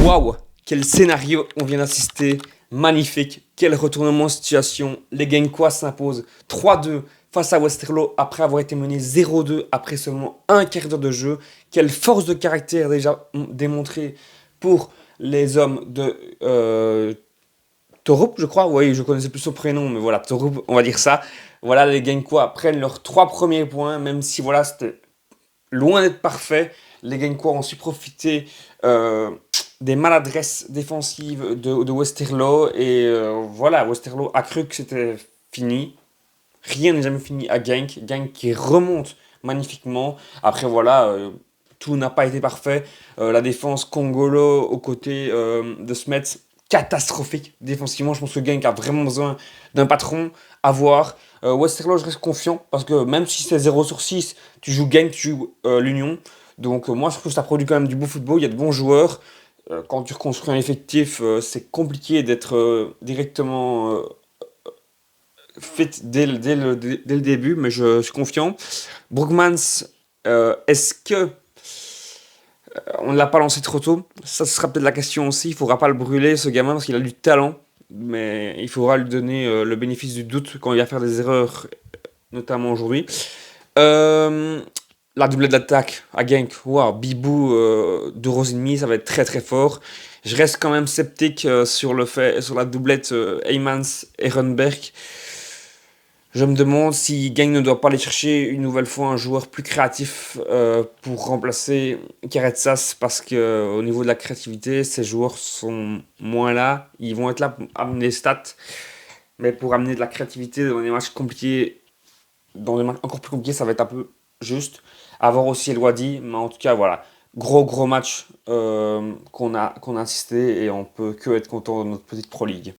Waouh, quel scénario on vient d'assister. Magnifique. Quel retournement de situation. Les Genkois s'imposent 3-2 face à Westerlo après avoir été mené 0-2 après seulement un quart d'heure de jeu. Quelle force de caractère déjà démontrée pour les hommes de Torup, je crois. Oui, je connaissais plus son prénom, mais voilà, Torup, on va dire ça. Voilà, les Genkois prennent leurs 3 premiers points, même si voilà, c'était loin d'être parfait. Les Genkois ont su profiter des maladresses défensives de Westerlo. Et voilà, Westerlo a cru que c'était fini. Rien n'est jamais fini à Genk. Genk qui remonte magnifiquement. Après, voilà, tout n'a pas été parfait. La défense Congolo aux côtés de Smets, catastrophique défensivement. Je pense que Genk a vraiment besoin d'un patron à voir. Westerlo, je reste confiant parce que même si c'est 0/6, tu joues Genk, tu joues l'Union. Donc moi, je trouve que ça produit quand même du beau football. Il y a de bons joueurs. Quand tu reconstruis un effectif, c'est compliqué d'être directement fait dès le début, mais je suis confiant. Brugmans, est-ce que on ne l'a pas lancé trop tôt? Ça, ce sera peut-être la question aussi. Il ne faudra pas le brûler, ce gamin, parce qu'il a du talent. Mais il faudra lui donner le bénéfice du doute quand il va faire des erreurs, notamment aujourd'hui. Euh, la doublette d'attaque à Genk, wow, Bibou, 2 € et demi, ça va être très très fort. Je reste quand même sceptique sur la doublette Heymans-Ehrenberg. Je me demande si Gang ne doit pas aller chercher une nouvelle fois un joueur plus créatif pour remplacer Karetsas parce que au niveau de la créativité, ces joueurs sont moins là. Ils vont être là pour amener des stats, mais pour amener de la créativité dans des matchs compliqués, dans des matchs encore plus compliqués, ça va être un peu juste. À voir aussi Elwadi, mais en tout cas, voilà. Gros match qu'on a assisté et on peut que être content de notre petite Pro League.